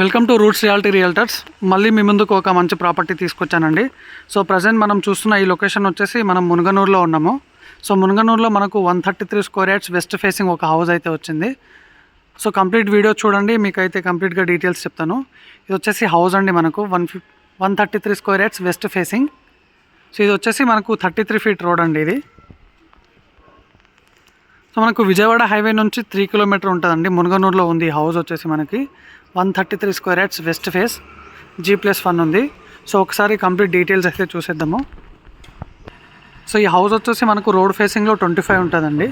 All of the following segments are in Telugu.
Welcome to roots reality realtors. మళ్ళీ మీ ముందుకు ఒక మంచి ప్రాపర్టీ తీసుకొచ్చానండి. సో ప్రజెంట్ మనం చూస్తున్న ఈ లొకేషన్ వచ్చేసి మనం మునగనూరులో ఉన్నాము. సో మునగనూరులో మనకు 133 స్క్వేర్ యార్డ్స్ వెస్ట్ ఫేసింగ్ ఒక హౌస్ అయితే వచ్చింది. సో కంప్లీట్ వీడియో చూడండి, మీకైతే కంప్లీట్గా డీటెయిల్స్ చెప్తాను. ఇది వచ్చేసి హౌస్ అండి, మనకు 133 square yards west facing. So ఇది వచ్చేసి మనకు 33 ఫీట్ రోడ్ అండి ఇది. సో మనకు విజయవాడ హైవే నుంచి 3 కిలోమీటర్ ఉంటుందండి. మునగనూరులో ఉంది ఈ హౌస్ వచ్చేసి మనకి 133 square yards west face, G+1 ఉంది. సో ఒకసారి కంప్లీట్ డీటెయిల్స్ అయితే చూసేద్దాము. సో ఈ హౌస్ వచ్చేసి మనకు రోడ్ ఫేసింగ్లో 25 ఉంటుందండి.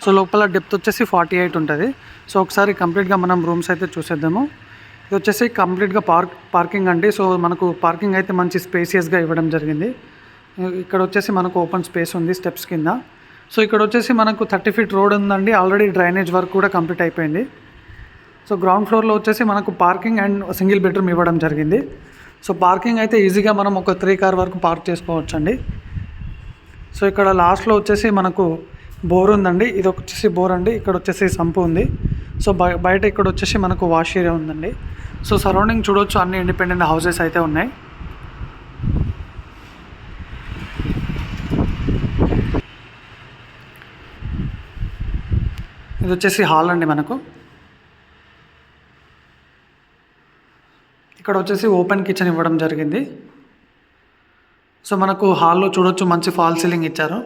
సో లోపల డెప్త్ వచ్చేసి 48 ఉంటుంది. సో ఒకసారి కంప్లీట్గా మనం రూమ్స్ అయితే చూసేద్దాము. ఇది వచ్చేసి కంప్లీట్గా పార్కింగ్ అండి. సో మనకు పార్కింగ్ అయితే మంచి స్పేసియస్గా ఇవ్వడం జరిగింది. ఇక్కడ వచ్చేసి మనకు ఓపెన్ స్పేస్ ఉంది స్టెప్స్ కింద. సో ఇక్కడ వచ్చేసి మనకు 30 ఫీట్ రోడ్ ఉందండి. ఆల్రెడీ డ్రైనేజ్ వర్క్ కూడా కంప్లీట్ అయిపోయింది. సో గ్రౌండ్ ఫ్లోర్లో వచ్చేసి మనకు పార్కింగ్ అండ్ సింగిల్ బెడ్రూమ్ ఇవ్వడం జరిగింది. సో పార్కింగ్ అయితే ఈజీగా మనం ఒక 3 కార్ వరకు పార్క్ చేసుకోవచ్చు అండి. సో ఇక్కడ లాస్ట్లో వచ్చేసి మనకు బోర్ ఉందండి. ఇది వచ్చేసి బోర్ అండి. ఇక్కడ వచ్చేసి సంపు ఉంది. సో బయట ఇక్కడ వచ్చేసి మనకు వాష్ ఏరియా ఉందండి. సో సరౌండింగ్ చూడవచ్చు, అన్ని ఇండిపెండెంట్ హౌసెస్ అయితే ఉన్నాయి. ఇది వచ్చేసి హాల్ అండి మనకు. ఇక్కడ వచ్చేసి ఓపెన్ కిచెన్ ఇవ్వడం జరిగింది. సో మనకు హాల్లో చూడొచ్చు, మంచి ఫాల్ సీలింగ్ ఇచ్చారు.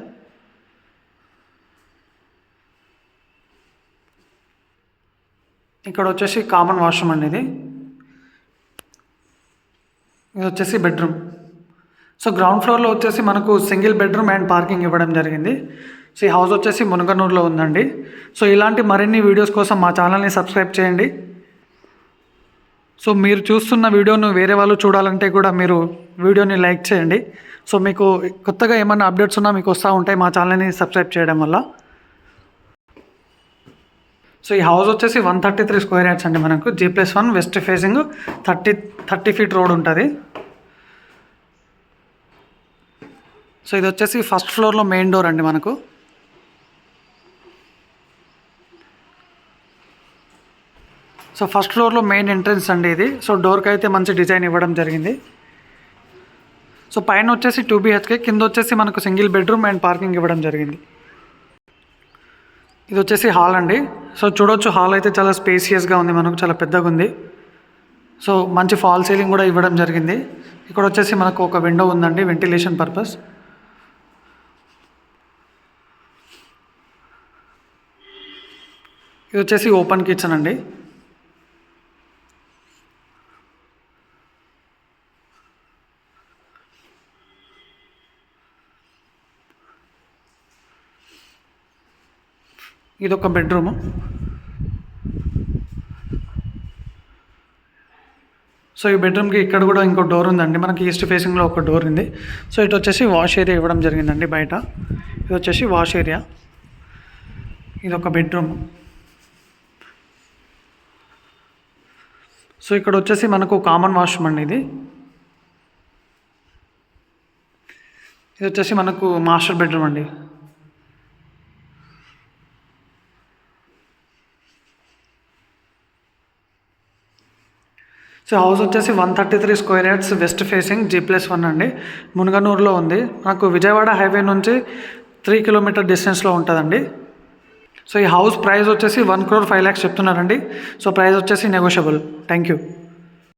ఇక్కడ వచ్చేసి కామన్ వాష్రూమ్ అండి ఇది. ఇది వచ్చేసి బెడ్రూమ్. సో గ్రౌండ్ ఫ్లోర్లో వచ్చేసి మనకు సింగిల్ బెడ్రూమ్ అండ్ పార్కింగ్ ఇవ్వడం జరిగింది. సో ఈ హౌస్ వచ్చేసి మునగనూరులో ఉందండి. సో ఇలాంటి మరిన్ని వీడియోస్ కోసం మా ఛానల్ని సబ్స్క్రైబ్ చేయండి. సో మీరు చూస్తున్న వీడియోను వేరే వాళ్ళు చూడాలంటే కూడా మీరు వీడియోని లైక్ చేయండి. సో మీకు కొత్తగా ఏమన్నా అప్డేట్స్ ఉన్నా మీకు వస్తూ ఉంటాయి మా ఛానల్ని సబ్స్క్రైబ్ చేయడం వల్ల. సో ఈ హౌస్ వచ్చేసి 133 స్క్వేర్ యార్డ్స్ అండి మనకు, G+1 west facing 30 feet road ఉంటుంది. సో ఇది వచ్చేసి ఫస్ట్ ఫ్లోర్లో మెయిన్ డోర్ అండి మనకు. సో ఫస్ట్ ఫ్లోర్లో మెయిన్ ఎంట్రన్స్ అండి ఇది. సో డోర్కి అయితే మంచి డిజైన్ ఇవ్వడం జరిగింది. సో పైన వచ్చేసి 2 BHK, కింద వచ్చేసి మనకు సింగిల్ బెడ్రూమ్ అండ్ పార్కింగ్ ఇవ్వడం జరిగింది. ఇది వచ్చేసి హాల్ అండి. సో చూడవచ్చు, హాల్ అయితే చాలా స్పేసియస్గా ఉంది, మనకు చాలా పెద్దగా ఉంది. సో మంచి ఫాల్ సీలింగ్ కూడా ఇవ్వడం జరిగింది. ఇక్కడ వచ్చేసి మనకు ఒక విండో ఉందండి, వెంటిలేషన్ పర్పస్. ఇది వచ్చేసి ఓపెన్ కిచెన్ అండి. ఇది ఒక బెడ్రూము. సో ఈ బెడ్రూమ్కి ఇక్కడ కూడా ఇంకో డోర్ ఉందండి మనకి, ఈస్ట్ ఫేసింగ్లో ఒక డోర్ ఉంది. సో ఇటు వచ్చేసి వాష్ ఏరియా ఇవ్వడం జరిగిందండి బయట. ఇది వచ్చేసి వాష్ ఏరియా. ఇది ఒక బెడ్రూమ్. సో ఇక్కడ వచ్చేసి మనకు కామన్ వాష్రూమ్ అండి ఇది. ఇది వచ్చేసి మనకు మాస్టర్ బెడ్రూమ్ అండి. సో హౌస్ వచ్చేసి 133 square yards west facing, G+1 అండి. మునగనూరులో ఉంది. నాకు విజయవాడ హైవే నుంచి 3 కిలోమీటర్ డిస్టెన్స్లో ఉంటుందండి. సో ఈ హౌస్ ప్రైస్ వచ్చేసి 1,05,00,000 చెప్తున్నారండి. సో ప్రైస్ వచ్చేసి నెగోషియబుల్. Thank you.